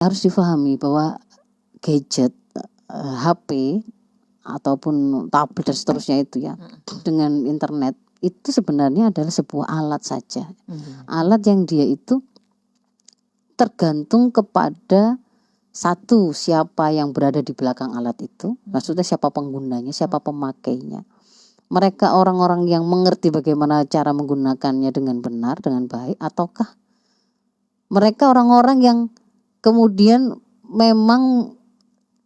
Harus difahami bahwa gadget, HP ataupun tablet dan seterusnya itu ya, dengan internet itu sebenarnya adalah sebuah alat saja. Alat yang dia itu tergantung kepada satu, siapa yang berada di belakang alat itu, maksudnya siapa penggunanya, siapa pemakainya. Mereka orang-orang yang mengerti bagaimana cara menggunakannya dengan benar, dengan baik, ataukah mereka orang-orang yang kemudian memang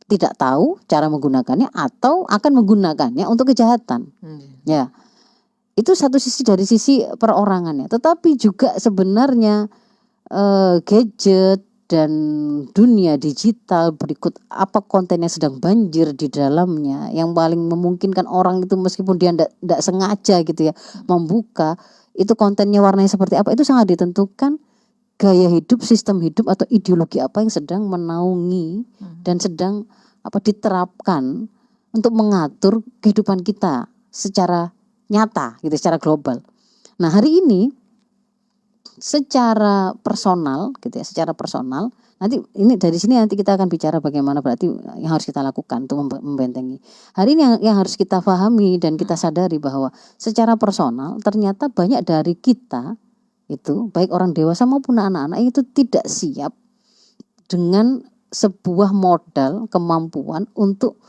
tidak tahu cara menggunakannya atau akan menggunakannya untuk kejahatan. Ya, itu satu sisi dari sisi perorangannya. Tetapi juga sebenarnya gadget dan dunia digital berikut apa konten yang sedang banjir di dalamnya, yang paling memungkinkan orang itu meskipun dia tidak sengaja gitu ya membuka, itu kontennya warnanya seperti apa, itu sangat ditentukan gaya hidup, sistem hidup atau ideologi apa yang sedang menaungi dan sedang diterapkan untuk mengatur kehidupan kita secara nyata gitu, secara global. Nah, hari ini secara personal gitu ya, secara personal nanti ini dari sini nanti kita akan bicara bagaimana berarti yang harus kita lakukan untuk membentengi. Hari ini yang harus kita pahami dan kita sadari bahwa secara personal ternyata banyak dari kita itu baik orang dewasa maupun anak-anak itu tidak siap dengan sebuah modal kemampuan untuk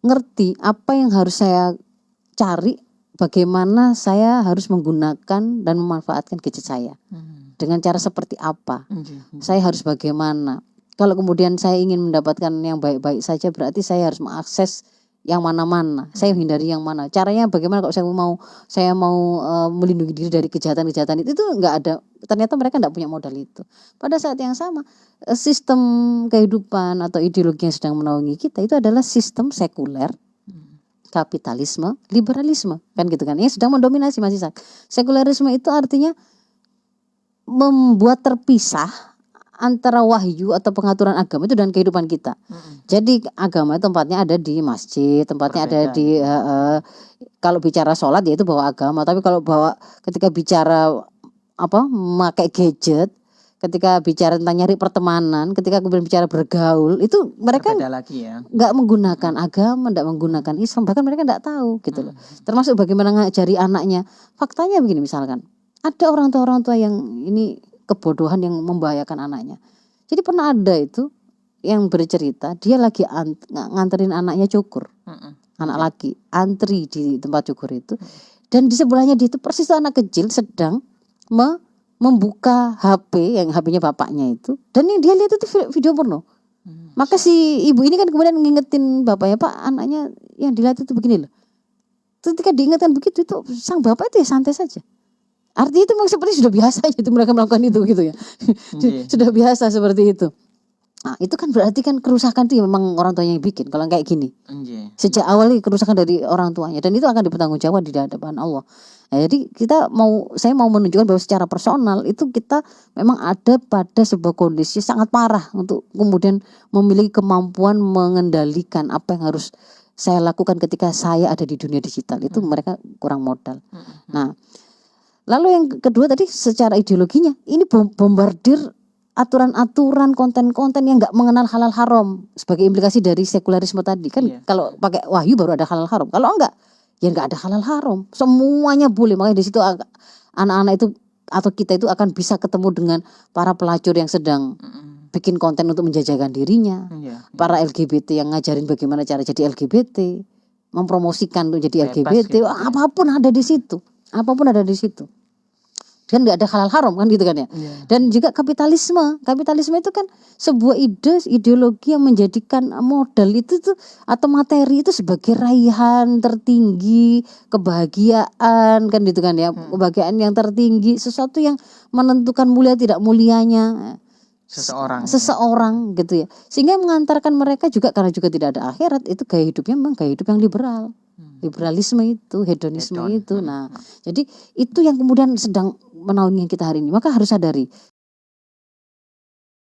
ngerti apa yang harus saya cari, bagaimana saya harus menggunakan dan memanfaatkan gadget saya. Dengan cara seperti apa? Saya harus bagaimana? Kalau kemudian saya ingin mendapatkan yang baik-baik saja, berarti saya harus mengakses yang mana-mana. Saya hindari yang mana? Caranya bagaimana kalau saya mau melindungi diri dari kejahatan-kejahatan itu enggak ada. Ternyata mereka enggak punya modal itu. Pada saat yang sama, sistem kehidupan atau ideologi yang sedang menaungi kita itu adalah sistem sekuler, kapitalisme, liberalisme, kan gitu kan? Yang sedang mendominasi Mas Ishak. Sekulerisme itu artinya membuat terpisah antara wahyu atau pengaturan agama itu dan kehidupan kita. Jadi agama tempatnya ada di masjid, tempatnya ada di kalau bicara sholat ya itu bawa agama, tapi kalau ketika bicara memakai gadget, ketika bicara tentang nyari pertemanan, ketika kemudian bicara bergaul, itu mereka nggak menggunakan agama, nggak menggunakan Islam, bahkan mereka nggak tahu gitu loh. Termasuk bagaimana ngajari anaknya. Faktanya begini, misalkan ada orang tua yang ini kebodohan yang membahayakan anaknya. Jadi pernah ada itu yang bercerita, dia lagi nganterin anaknya cukur, anak laki antri di tempat cukur itu, dan di sebelahnya dia itu persis anak kecil sedang membuka HP yang HP-nya bapaknya itu, dan yang dia lihat itu video porno. Maka si ibu ini kan kemudian ngingetin bapaknya, Pak, anaknya yang dilihat itu begini loh. Ketika diingatkan begitu, itu sang bapak itu ya santai saja. Artinya itu memang seperti sudah biasa itu mereka melakukan itu gitu ya. Sudah biasa seperti itu. Nah, itu kan berarti kan kerusakan itu ya memang orang tuanya yang bikin kalau kayak gini. Sejak awal kerusakan dari orang tuanya, dan itu akan dipertanggungjawabkan di hadapan Allah. Nah, jadi saya mau menunjukkan bahwa secara personal itu kita memang ada pada sebuah kondisi sangat parah untuk kemudian memiliki kemampuan mengendalikan apa yang harus saya lakukan ketika saya ada di dunia digital. Itu mereka kurang modal. Nah, lalu yang kedua tadi secara ideologinya, ini bombardir aturan-aturan, konten-konten yang nggak mengenal halal haram sebagai implikasi dari sekularisme tadi kan. Kalau pakai wahyu baru ada halal haram, kalau enggak ya nggak ada halal haram, semuanya boleh. Makanya di situ anak-anak itu atau kita itu akan bisa ketemu dengan para pelacur yang sedang bikin konten untuk menjajahkan dirinya, para LGBT yang ngajarin bagaimana cara jadi LGBT, mempromosikan untuk jadi LGBT, apapun ada di situ. Apapun ada di situ. Kan nggak ada halal haram kan gitu kan ya. Dan juga kapitalisme itu kan sebuah ideologi yang menjadikan modal itu tuh atau materi itu sebagai raihan tertinggi, kebahagiaan kan gitu kan ya. Kebahagiaan yang tertinggi, sesuatu yang menentukan mulia tidak mulianya seseorang gitu ya. Sehingga mengantarkan mereka juga, karena juga tidak ada akhirat, itu gaya hidupnya memang gaya hidup yang liberal. Liberalisme itu, hedonisme itu. Nah, jadi itu yang kemudian sedang menaungi kita hari ini. Maka harus sadari,